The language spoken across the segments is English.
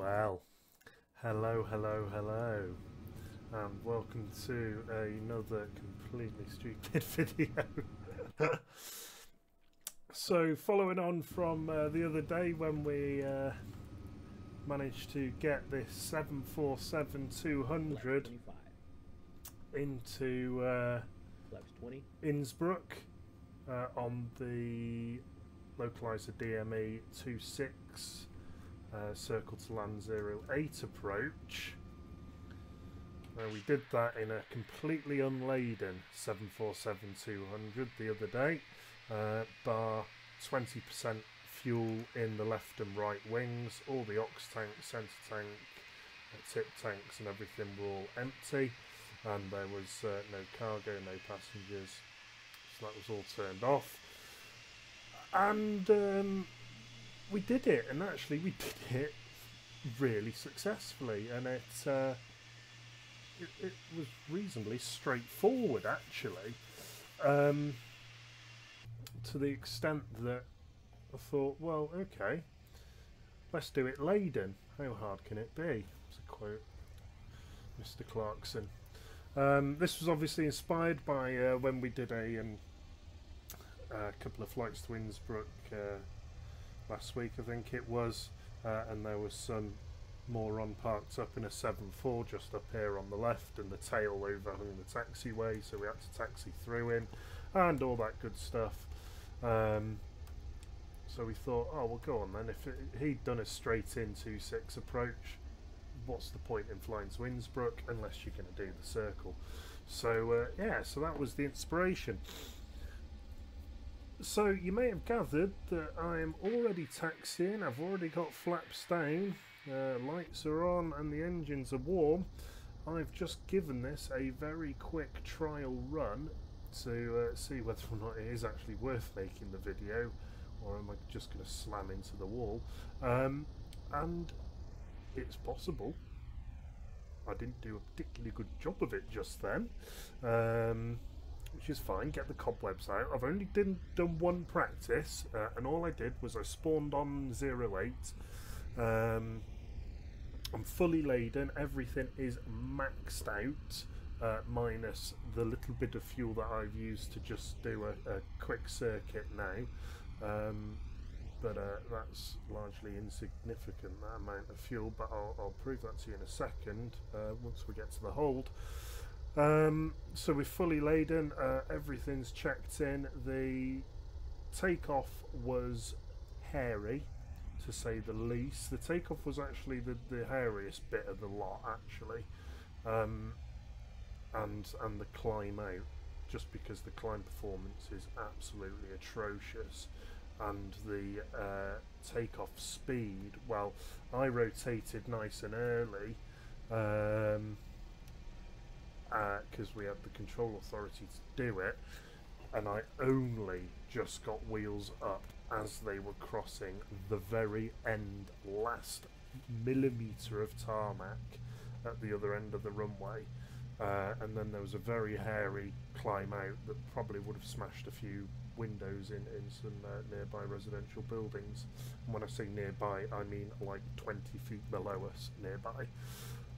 Well, hello, and welcome to another completely stupid video. So, following on from the other day when we managed to get this 747-200 into Innsbruck on the localizer DME 26 circle to land 08 approach. We did that in a completely unladen 747-200 the other day, bar 20% fuel in the left and right wings. All the ox tanks, centre tank, tip tanks and everything were all empty, and there was no cargo, no passengers, so that was all turned off. And we did it, and actually we did it really successfully, and it was reasonably straightforward actually, to the extent that I thought, well, okay, let's do it laden. How hard can it be? It's a quote, Mr. Clarkson. This was obviously inspired by when we did a couple of flights to Innsbruck last week, I think it was, and there was some moron parked up in a 7.4 just up here on the left, and the tail overhung the taxiway, so we had to taxi through him and all that good stuff. So we thought, oh well, go on then, if he'd done a straight in 2.6 approach, what's the point in flying to Innsbruck unless you're going to do the circle? So yeah, so that was the inspiration. So you may have gathered that I am already taxiing. I've already got flaps down, lights are on and the engines are warm. I've just given this a very quick trial run to see whether or not it is actually worth making the video, or am I just going to slam into the wall. And it's possible. I didn't do a particularly good job of it just then, which is fine. Get the cobwebs out. I've only done one practice, and all I did was I spawned on 08. I'm fully laden, everything is maxed out, minus the little bit of fuel that I've used to just do a quick circuit now, but that's largely insignificant, that amount of fuel, but I'll prove that to you in a second once we get to the hold. So we're fully laden, everything's checked in. The takeoff was hairy, to say the least. The takeoff was actually the hairiest bit of the lot actually, and the climb out, just because the climb performance is absolutely atrocious, and the takeoff speed, well, I rotated nice and early because we had the control authority to do it, and I only just got wheels up as they were crossing the very end, last millimetre of tarmac at the other end of the runway, and then there was a very hairy climb out that probably would have smashed a few windows in some nearby residential buildings. And when I say nearby, I mean like 20 feet below us nearby,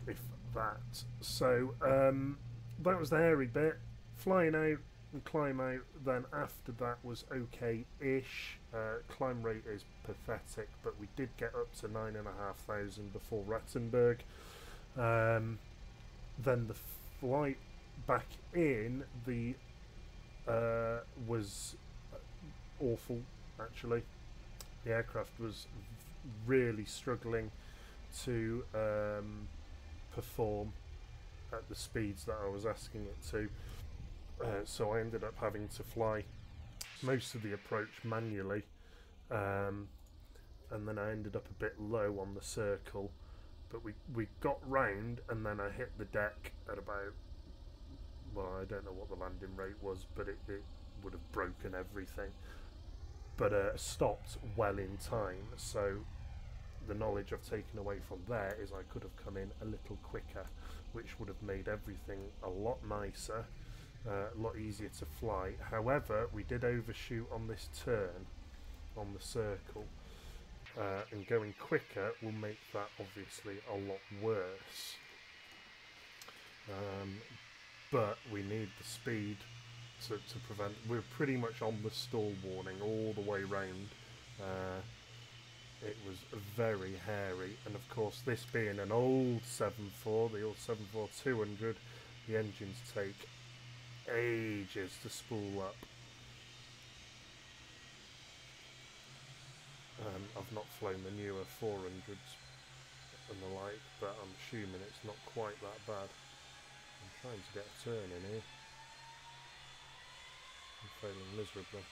if that. So that was the hairy bit. Flying out and climb out then after that was okay-ish. Climb rate is pathetic, but we did get up to 9,500 before Rattenberg. Then the flight back in was awful actually. The aircraft was really struggling to perform at the speeds that I was asking it to, so I ended up having to fly most of the approach manually, and then I ended up a bit low on the circle, but we got round, and then I hit the deck at about, well, I don't know what the landing rate was, but it would have broken everything, but stopped well in time. So the knowledge I've taken away from there is I could have come in a little quicker, which would have made everything a lot nicer, a lot easier to fly. However, we did overshoot on this turn on the circle, and going quicker will make that obviously a lot worse. But we need the speed to prevent. We're pretty much on the stall warning all the way round. It was very hairy, and of course this being an old 7.4, the old 7.4-200, the engines take ages to spool up. I've not flown the newer 400s and the like, but I'm assuming it's not quite that bad. I'm trying to get a turn in here. I'm failing miserably.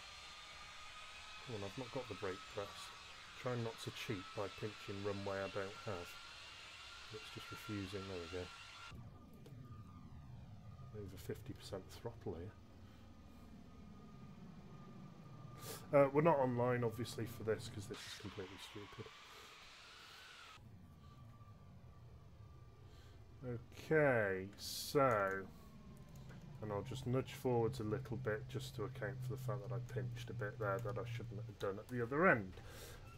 Come on, I've not got the brake pressed. Trying not to cheat by pinching runway I don't have. It's just refusing. There we go. Over 50% throttle here. We're not online obviously for this because this is completely stupid. Okay, so, and I'll just nudge forwards a little bit just to account for the fact that I pinched a bit there that I shouldn't have done at the other end.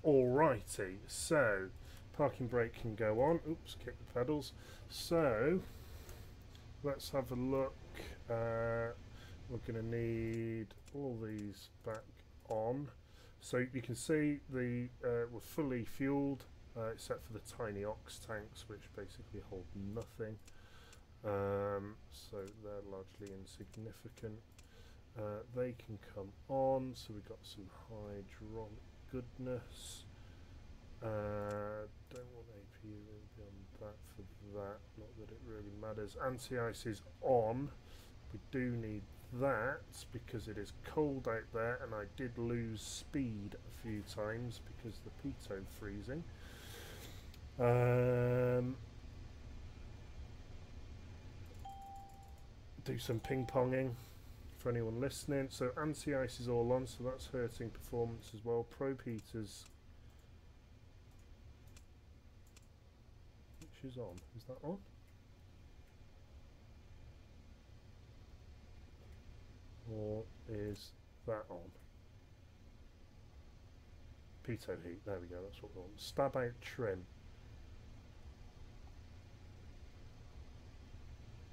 Alrighty, so parking brake can go on. Oops, kick the pedals. So let's have a look. We're going to need all these back on. So you can see the we're fully fueled, except for the tiny ox tanks, which basically hold nothing. So they're largely insignificant. They can come on. So we've got some hydraulic goodness. Don't want APU beyond that for that. Not that it really matters. Anti-ice is on. We do need that because it is cold out there, and I did lose speed a few times because the pitot freezing. Do some ping ponging for anyone listening. So anti-ice is all on, so that's hurting performance as well. Probe heaters, which is on? Is that on? Or is that on? Pitot heat, there we go, that's what we want. Stab out trim.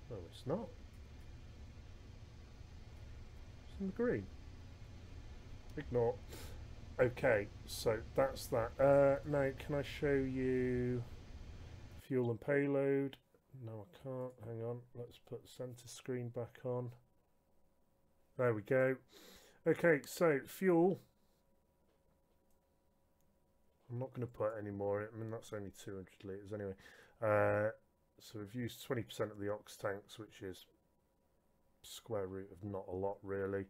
No, it's not. It's in the green. Ignore. Okay, so that's that. Now, can I show you fuel and payload? No, I can't. Hang on. Let's put the center screen back on. There we go. Okay, so fuel. I'm not going to put any more in. I mean, that's only 200 litres anyway. So we've used 20% of the ox tanks, which is square root of not a lot, really.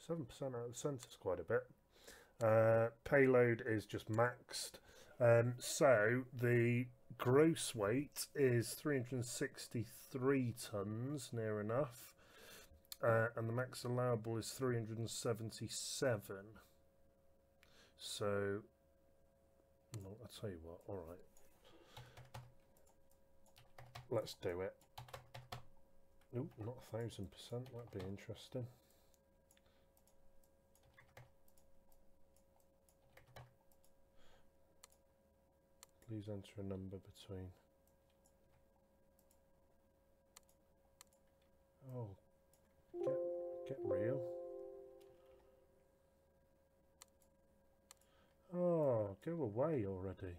7% out of the centre is quite a bit. Payload is just maxed. So the gross weight is 363 tonnes, near enough. And the max allowable is 377. So, well, I'll tell you what, alright. Let's do it. Ooh, not 1000%, that'd be interesting. Please enter a number between. Oh, get real. Oh, go away already.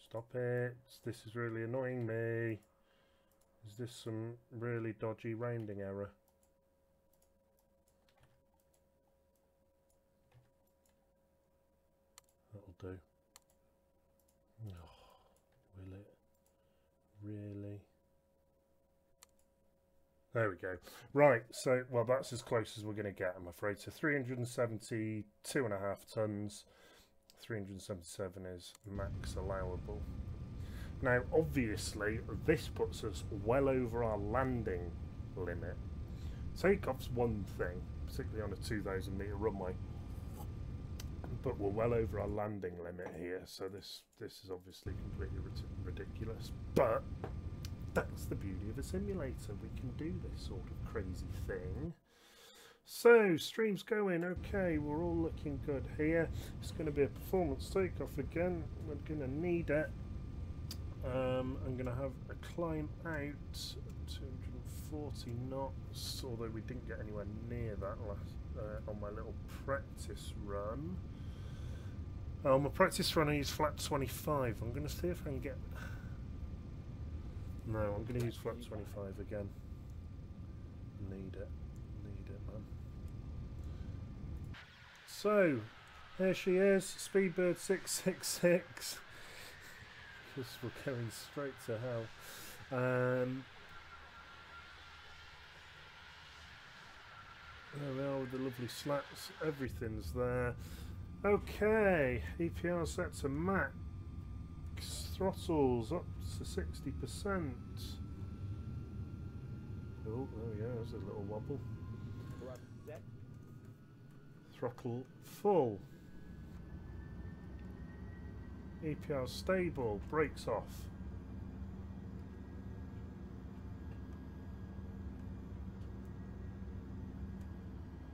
Stop it. This is really annoying me. Is this some really dodgy rounding error? That'll do. Oh, will it? Really? There we go. Right, so, well, that's as close as we're going to get, I'm afraid. So 372.5 tonnes. 377 is max allowable. Now, obviously, this puts us well over our landing limit. Takeoff's one thing, particularly on a 2,000 metre runway, but we're well over our landing limit here, so this is obviously completely ridiculous. But that's the beauty of a simulator. We can do this sort of crazy thing. So, stream's going, okay, we're all looking good here. It's going to be a performance takeoff again, we're going to need it. I'm going to have a climb out, 240 knots, although we didn't get anywhere near that last on my little practice run. On my practice run I use flat 25, I'm going to see if I can get... No, I'm going to use flat 25 again. Need it, man. So, here she is, Speedbird 666. Because we're going straight to hell. There we are with the lovely slats, everything's there. Okay, EPR set to max, throttles up to 60%. Oh, there we go, there's a little wobble. Throttle full. EPR stable, brakes off.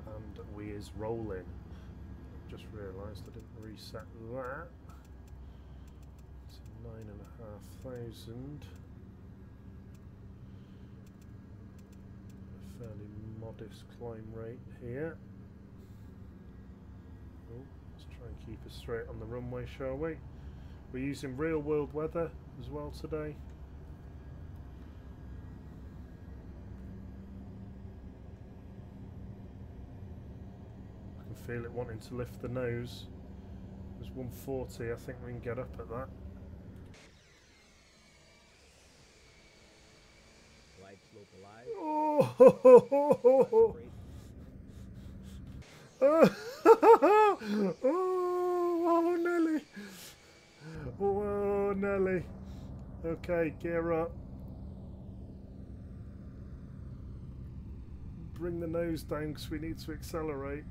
And we is rolling. Just realised I didn't reset that. It's 9,500. A fairly modest climb rate here. Oh, let's try and keep us straight on the runway, shall we? We're using real world weather as well today. I can feel it wanting to lift the nose. There's 140, I think we can get up at that. Glide slope alive. Oh, Nelly. Whoa, Nelly. Okay, gear up. Bring the nose down because we need to accelerate.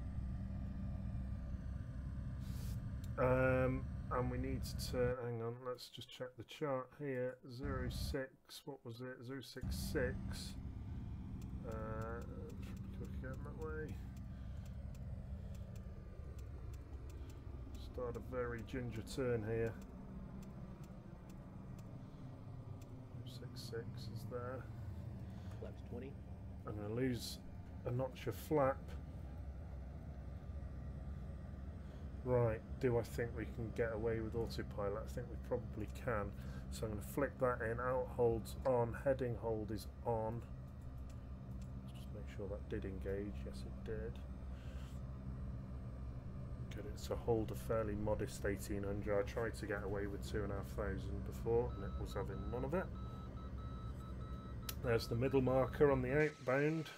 And we need to, hang on, let's just check the chart here. 06, what was it? 066. Again that way. Start a very ginger turn here. 66 is there. Left 20. I'm going to lose a notch of flap. Right, do I think we can get away with autopilot? I think we probably can. So I'm going to flick that in. Out hold's on. Heading hold is on. Let's just make sure that did engage. Yes, it did. Get it to hold a fairly modest 1800. I tried to get away with 2,500 before and it was having none of it. There's the middle marker on the outbound.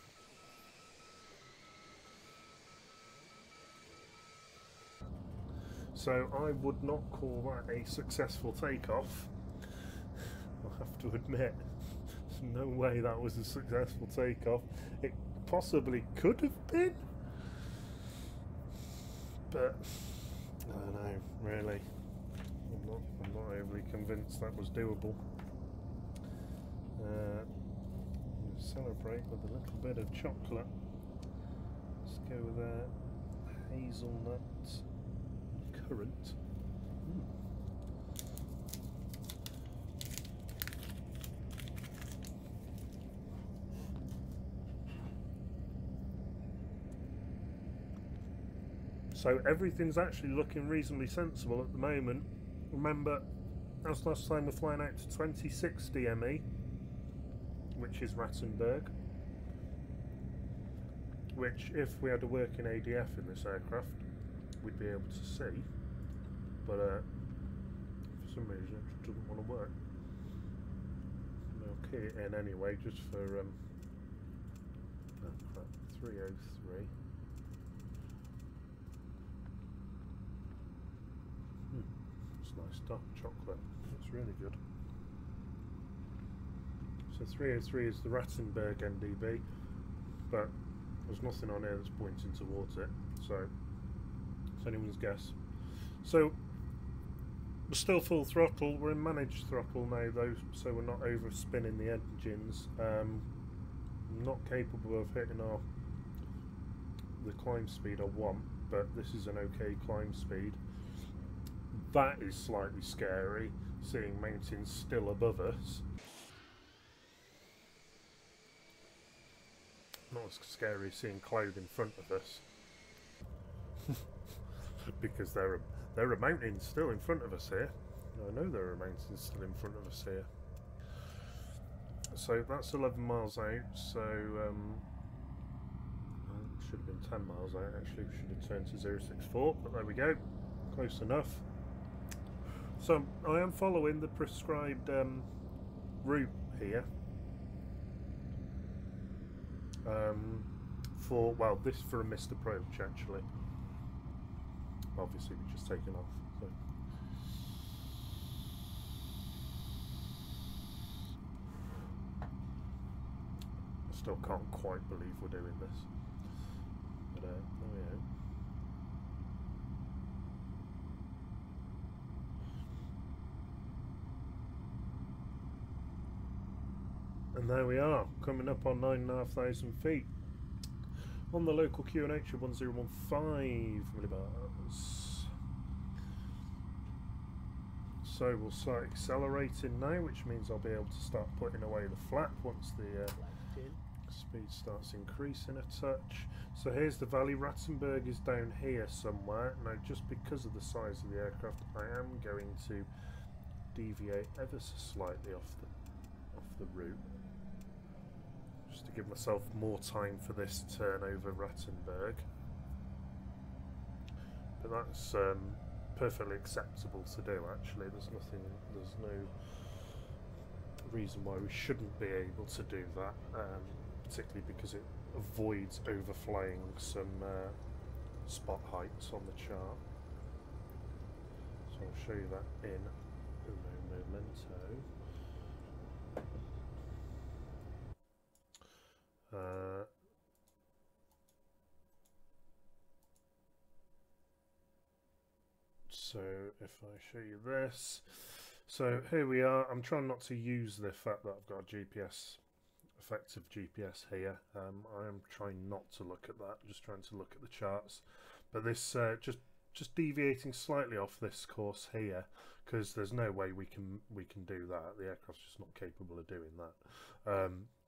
So I would not call that a successful takeoff. I'll have to admit, there's no way that was a successful takeoff. It possibly could have been, but I don't know, really. I'm not overly convinced that was doable. Celebrate with a little bit of chocolate. Let's go with a hazelnut currant. So everything's actually looking reasonably sensible at the moment. Remember, as last time, we're flying out to 2060 ME, which is Rattenberg, which if we had a working ADF in this aircraft we'd be able to see, but for some reason it just doesn't want to work. We'll key it in anyway just for 303. It's nice dark chocolate, it's really good. So 303 is the Rattenberg NDB, but there's nothing on here that's pointing towards it, so it's anyone's guess. So we're still full throttle, we're in managed throttle now though, so we're not over spinning the engines. Not capable of hitting our the climb speed I want, but this is an okay climb speed. That is slightly scary, seeing mountains still above us. Not as scary as seeing cloud in front of us. Because there are mountains still in front of us here. I know there are mountains still in front of us here. So that's 11 miles out, so should have been 10 miles out actually, we should have turned to 064, but there we go, close enough. So I am following the prescribed route here. This for a missed approach actually. Obviously we've just taken off. So. I still can't quite believe we're doing this. But there we go. And there we are, coming up on 9,500 feet. On the local QNH of 1015 millibars. So we'll start accelerating now, which means I'll be able to start putting away the flap once the speed starts increasing a touch. So here's the valley. Ratzenberg is down here somewhere. Now, just because of the size of the aircraft, I am going to deviate ever so slightly off the route, just to give myself more time for this turn over Ratzenberg. But that's perfectly acceptable to do actually. There's no reason why we shouldn't be able to do that, particularly because it avoids overflying some spot heights on the chart. So I'll show you that in un momento. So if I show you this, so here we are. I'm trying not to use the fact that I've got a GPS, effective GPS here. I am trying not to look at that, just trying to look at the charts. But this just deviating slightly off this course here, because there's no way we can do that. The aircraft's just not capable of doing that.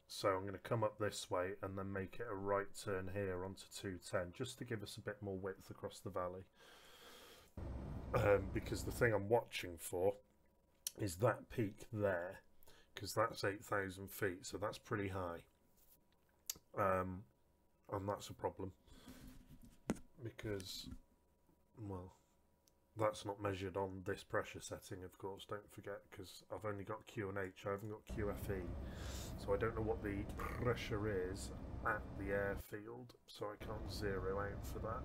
So I'm going to come up this way and then make it a right turn here onto 210, just to give us a bit more width across the valley. Because the thing I'm watching for is that peak there, because that's 8,000 feet, so that's pretty high. And that's a problem, because, well, that's not measured on this pressure setting, of course, don't forget, because I've only got QNH, I haven't got QFE, so I don't know what the pressure is at the airfield, so I can't zero out for that.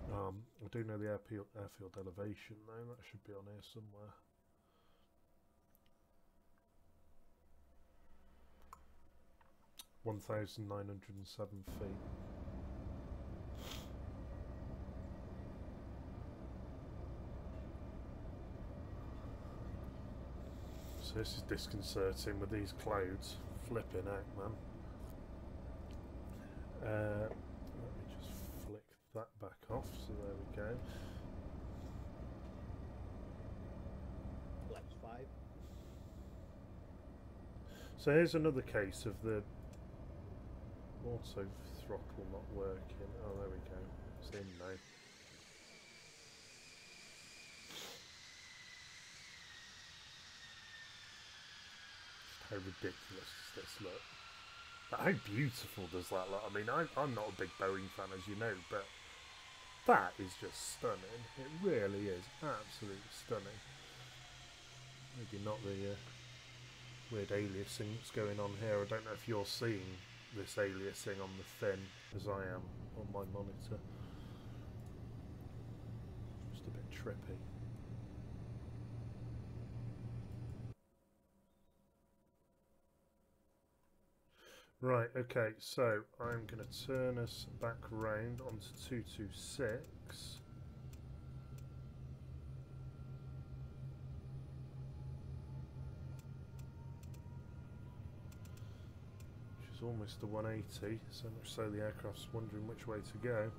I do know the airfield elevation though, that should be on here somewhere. (1,907 feet). So this is disconcerting with these clouds. Flipping out, man. Let me just flick that back off, so there we go. Flex 5. So here's another case of the auto throttle not working. Oh, there we go. It's in now. How ridiculous does this look? But how beautiful does that look? I mean, I'm not a big Boeing fan, as you know, but that is just stunning. It really is absolutely stunning. Maybe not the weird aliasing that's going on here. I don't know if you're seeing this aliasing on the fin as I am on my monitor. Just a bit trippy. Right, okay, so I'm going to turn us back round onto 226. It's almost a 180, so much so the aircraft's wondering which way to go.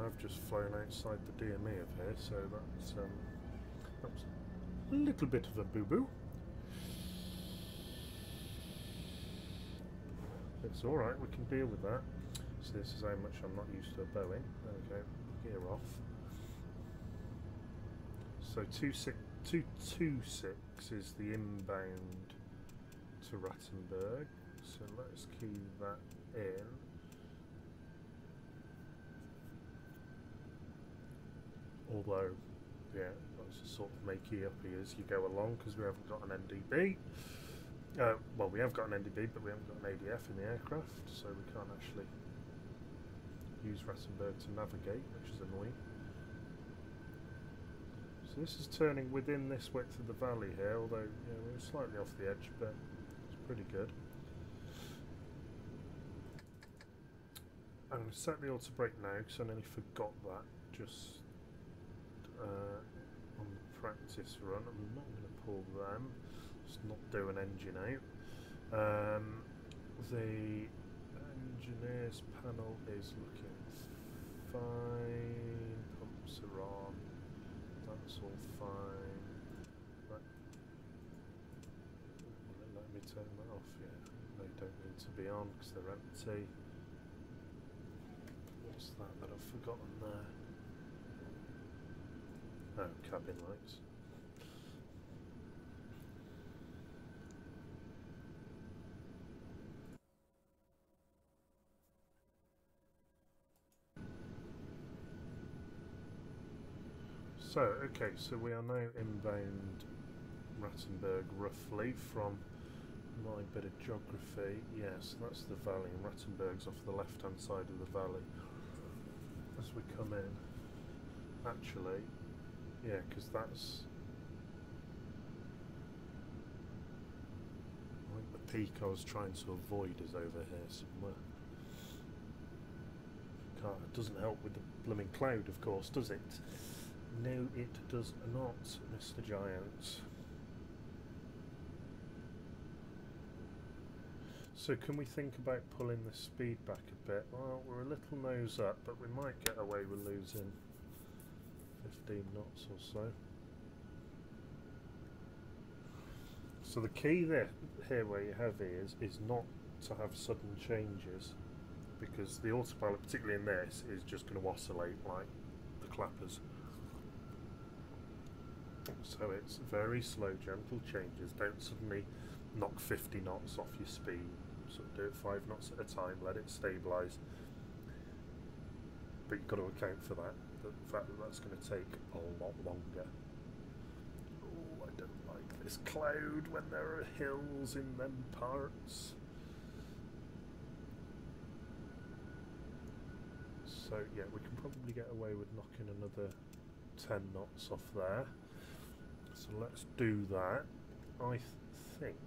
I've just flown outside the DME of here, so that's that was a little bit of a boo-boo. It's alright, we can deal with that. So this is how much I'm not used to a Boeing. There we go, gear off. So 226 is the inbound to Rattenberg, so let's key that in. Although, yeah, that's a sort of makey-uppy as you go along, because we haven't got an NDB. Well, we have got an NDB, but we haven't got an ADF in the aircraft, so we can't actually use Rattenberg to navigate, which is annoying. So this is turning within this width of the valley here, although yeah, we're slightly off the edge, but it's pretty good. I'm going to set the auto brake now, because I nearly forgot that just on the practice run. I'm not going to pull them, just not do an engine out. The engineer's panel is looking fine, pumps are on, that's all fine. Right. Will it let me turn that off? Yeah, they don't need to be on because they're empty. What's that I've forgotten there? Oh, cabin lights. So, okay, so we are now inbound Rattenberg roughly from my bit of geography. Yes, that's the valley, and Rattenberg's off the left hand side of the valley as we come in. Actually, yeah, because that's, I think the peak I was trying to avoid is over here somewhere. It doesn't help with the blooming cloud, of course, does it? No, it does not, Mr. Giant. So can we think about pulling the speed back a bit? Well, we're a little nose up, but we might get away with losing 15 knots or so. So the key here where you have is not to have sudden changes, because the autopilot, particularly in this, is just going to oscillate like the clappers. So it's very slow, gentle changes. Don't suddenly knock 50 knots off your speed. Sort of do it 5 knots at a time, let it stabilise. But you've got to account for that, the fact that that's going to take a lot longer. Oh, I don't like this cloud when there are hills in them parts. So yeah, we can probably get away with knocking another 10 knots off there. So let's do that. I think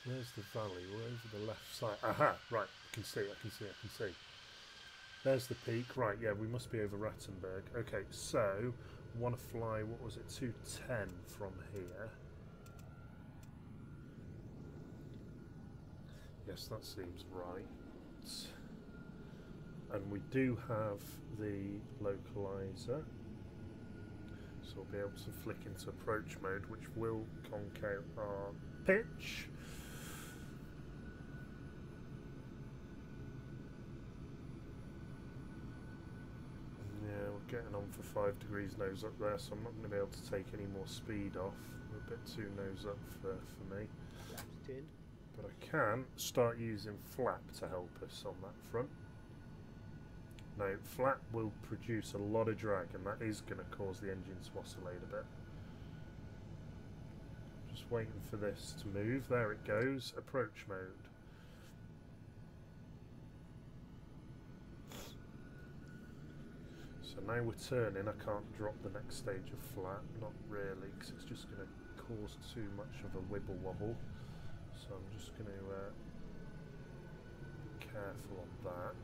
so there's the valley, we're over the left side. Aha, right, I can see. There's the peak, right, yeah, we must be over Rattenberg. Okay, so want to fly, what was it, 210 from here. Yes, that seems right. And we do have the localizer, so we'll be able to flick into approach mode, which will conk out our pitch. Yeah, we're getting on for 5 degrees nose up there, so I'm not going to be able to take any more speed off. We're a bit too nose up for me. But I can start using flap to help us on that front. Now, flap will produce a lot of drag, and that is going to cause the engine to oscillate a bit. Just waiting for this to move. There it goes. Approach mode. So now we're turning. I can't drop the next stage of flap. Not really, because it's just going to cause too much of a wibble wobble. So I'm just going to be careful on that.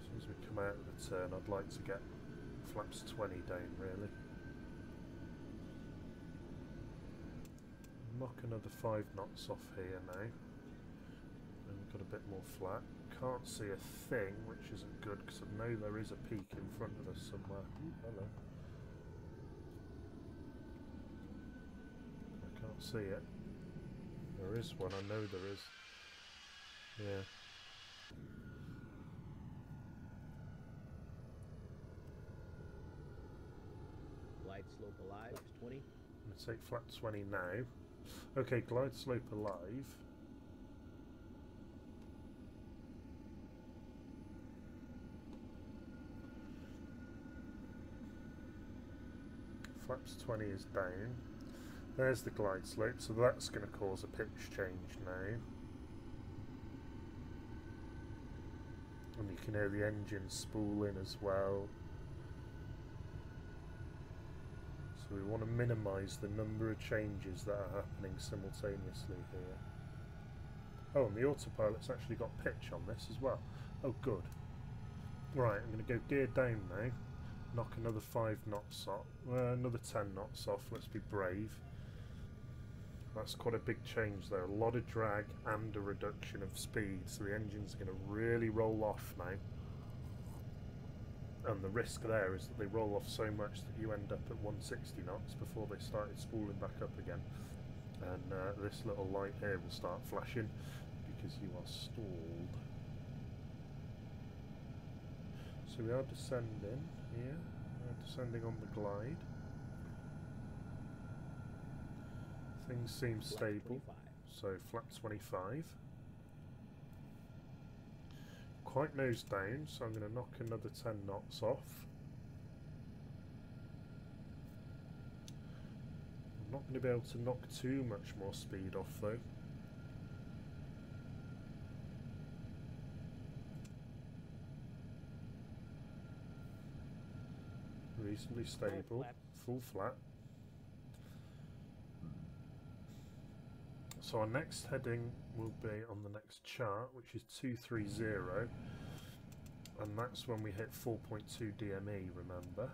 As soon as we come out of the turn, I'd like to get flaps 20 down, really. Knock another 5 knots off here now. And we've got a bit more flat. Can't see a thing, which isn't good, because I know there is a peak in front of us somewhere. Ooh, hello. I can't see it. There is one, I know there is. Yeah. Glide slope alive, 20. I'm going to take flat 20 now. Okay, glide slope alive. Flaps 20 is down. There's the glide slope, so that's going to cause a pitch change now. And you can hear the engine spooling as well. So we want to minimise the number of changes that are happening simultaneously here. Oh, and the autopilot's actually got pitch on this as well. Oh, good. Right, I'm going to go gear down now. Knock another 5 knots off. Another 10 knots off. Let's be brave. That's quite a big change there. A lot of drag and a reduction of speed. So the engine's going to really roll off now. And the risk there is that they roll off so much that you end up at 160 knots before they started spooling back up again. And this little light here will start flashing because you are stalled. So we are descending here. We're descending on the glide. Things seem stable. So flap 25. Quite nose down, so I'm going to knock another 10 knots off. I'm not going to be able to knock too much more speed off though. Reasonably stable, full flat. So our next heading will be on the next chart, which is 230, and that's when we hit 4.2 DME, remember.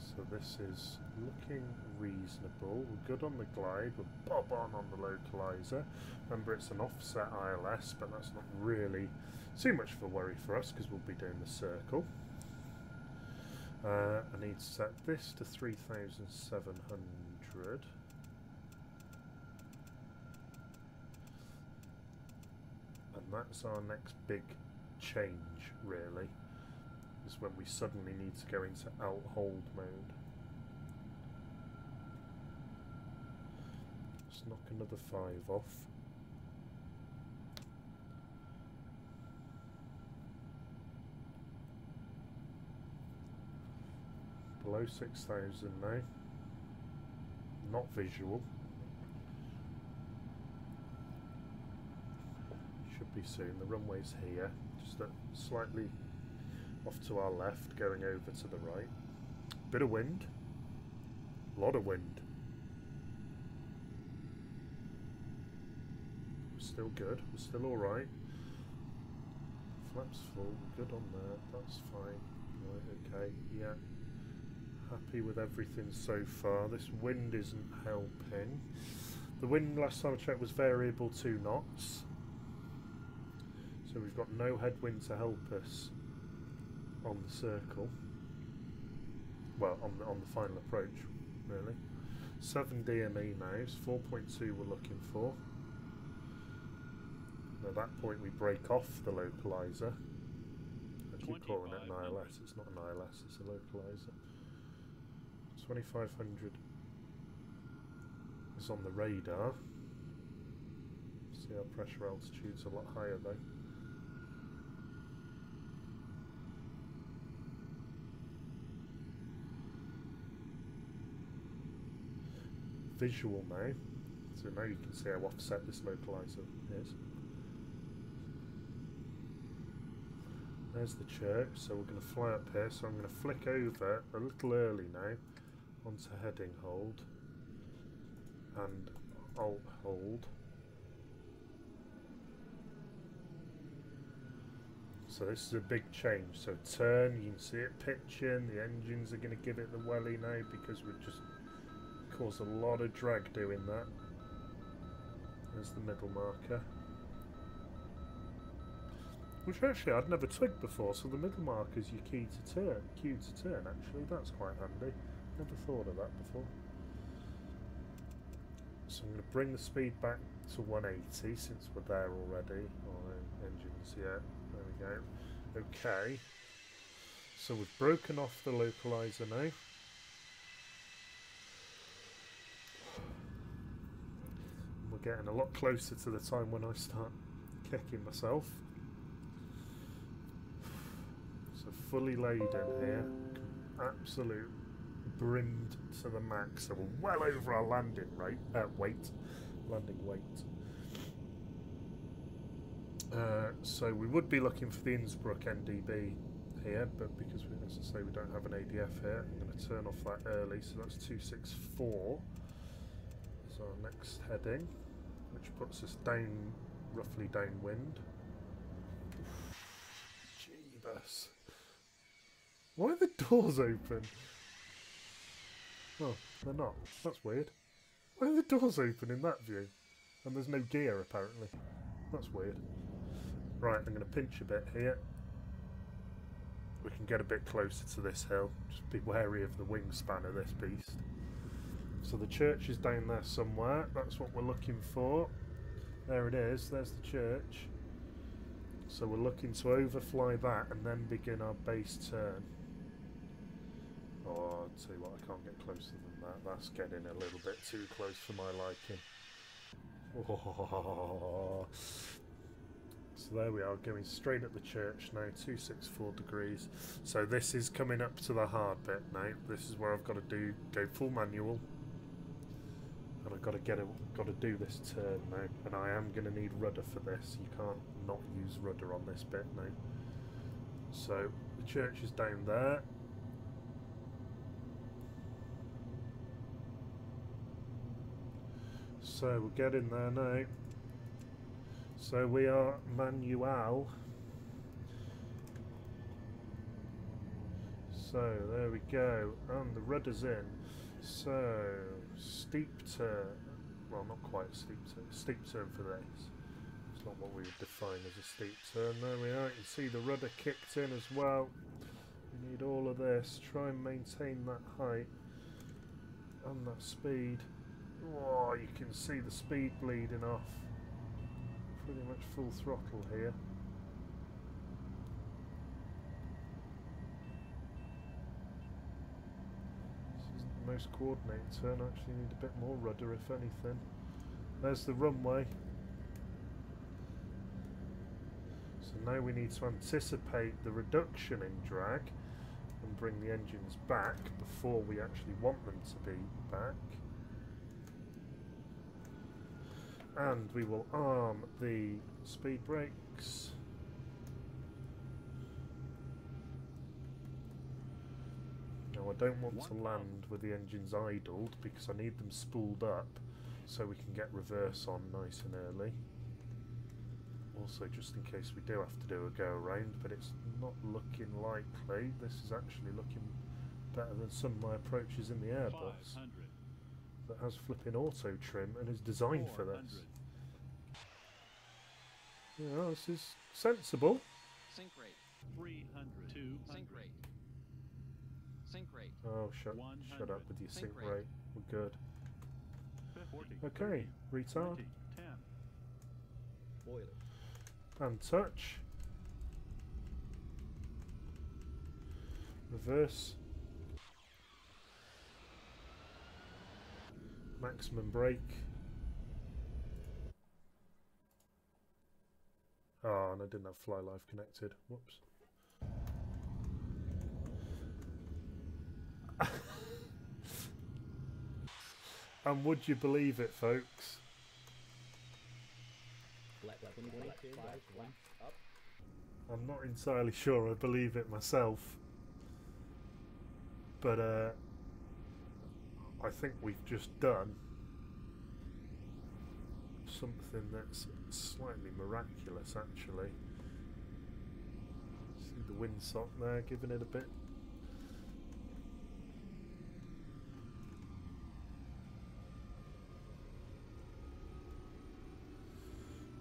So this is looking reasonable. We're good on the glide, we're bob on the localizer. Remember, it's an offset ILS, but that's not really too much of a worry for us because we'll be doing the circle. I need to set this to 3,700. And that's our next big change, really, is when we suddenly need to go into alt hold mode. Let's knock another 5 off. Below 6,000 now. Not visual. Should be soon. The runway's here, just slightly off to our left, going over to the right. Bit of wind. A lot of wind. We're still good. We're still alright. Flaps full. Good on there. That's fine. Right, okay. Yeah. Happy with everything so far. This wind isn't helping. The wind last time I checked was variable 2 knots. So we've got no headwind to help us on the circle. Well, on the final approach, really. 7 DME now, it's 4.2 we're looking for. And at that point we break off the localizer. I keep calling it an ILS, it's not an ILS, it's a localizer. 2,500 is on the radar. See, our pressure altitude's a lot higher though. Visual now, so now you can see how offset this localizer is. There's the church, so we're going to fly up here, so I'm going to flick over a little early now onto heading hold. and Alt hold. So this is a big change. So turn, you can see it pitching, the engines are going to give it the welly now because we've just caused a lot of drag doing that. There's the middle marker. Which actually I'd never twigged before, so the middle marker is your key to turn, cue to turn actually, that's quite handy. Never thought of that before. So I'm going to bring the speed back to 180 since we're there already. Oh, engines, yeah, there we go. Okay, so we've broken off the localizer now. We're getting a lot closer to the time when I start kicking myself. So fully laden here, absolute brimmed to the max, so we're well over our landing rate, landing weight. So we would be looking for the Innsbruck NDB here, but because we, as I say, we don't have an ADF here, I'm going to turn off that early, so that's 264 is our next heading, which puts us down, roughly downwind. Jeebus. Why are the doors open? Oh, they're not. That's weird. Why are the doors open in that view? And there's no gear, apparently. That's weird. Right, I'm going to pinch a bit here. We can get a bit closer to this hill. Just be wary of the wingspan of this beast. So the church is down there somewhere. That's what we're looking for. There it is. There's the church. So we're looking to overfly that and then begin our base turn. Oh, I'll tell you what, I can't get closer than that. That's getting a little bit too close for my liking. Oh. So there we are, going straight at the church now, 264 degrees. So this is coming up to the hard bit now. This is where I've got to go full manual. And I've got to do this turn now. And I am going to need rudder for this. You can't not use rudder on this bit now. So the church is down there. So we'll get in there now. So we are manual. So there we go, and the rudder's in. So steep turn, well, not quite steep turn for this. It's not what we would define as a steep turn. There we are, you can see the rudder kicked in as well. We need all of this, try and maintain that height and that speed. Oh, you can see the speed bleeding off. Pretty much full throttle here. This isn't the most coordinated turn, I actually need a bit more rudder if anything. There's the runway. So now we need to anticipate the reduction in drag and bring the engines back before we actually want them to be back. And we will arm the speed brakes. Now I don't want to land with the engines idled because I need them spooled up so we can get reverse on nice and early. Also just in case we do have to do a go around, but it's not looking likely. This is actually looking better than some of my approaches in the Airbus. That has flipping auto trim and is designed for this. Yeah, this is sensible. Sync rate. 300. 200. Sync rate. Sync rate. Oh, shut up with your sync rate. We're good. 40, Okay, retard. 20, 10. Boiler. And touch. Reverse. Maximum brake. Oh, and I didn't have Fly Live connected. Whoops. And would you believe it, folks? Up. I'm not entirely sure I believe it myself. But I think we've just done something that's slightly miraculous actually. See the windsock there giving it a bit.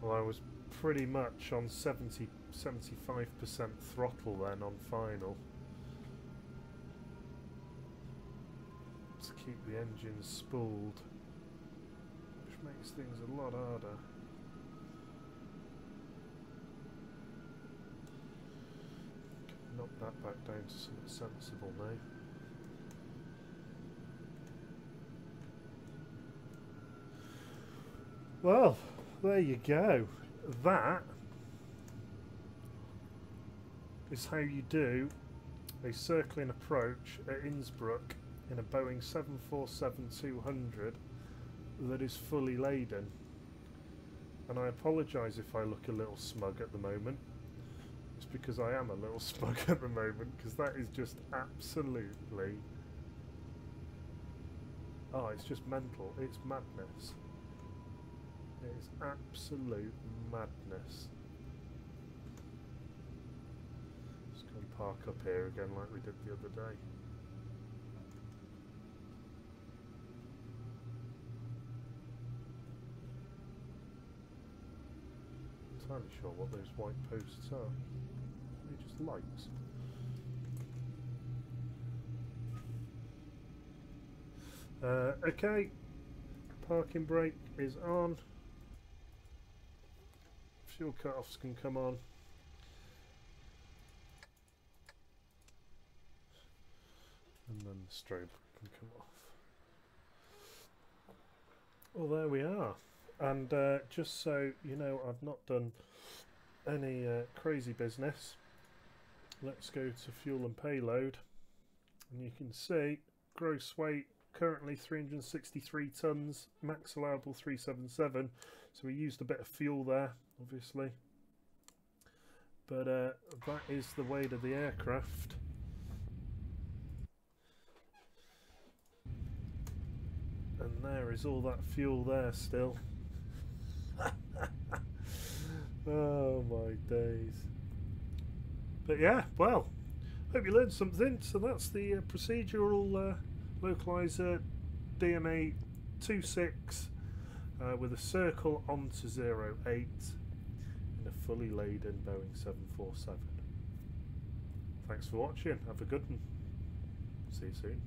Well, I was pretty much on 75% throttle then on final. To keep the engine spooled, which makes things a lot harder. Knock that back down to something sensible now. Well, there you go. That is how you do a circling approach at Innsbruck in a Boeing 747-200 that is fully laden. And I apologise if I look a little smug at the moment. It's because I am a little smug at the moment, because that is just absolutely... oh, it's just mental. It's madness. It is absolute madness. Just go and park up here again like we did the other day. I'm not entirely sure what those white posts are. They're just lights. Okay, parking brake is on. Fuel cut-offs can come on. And then the strobe can come off. Well, there we are. And just so you know, I've not done any crazy business. Let's go to fuel and payload. And you can see gross weight currently 363 tons, max allowable 377. So we used a bit of fuel there, obviously. But that is the weight of the aircraft. And there is all that fuel there still. Oh my days. But yeah, well, hope you learned something. So that's the procedural localizer DMA 26 with a circle onto 08 in a fully laden Boeing 747. Thanks for watching. Have a good one. See you soon.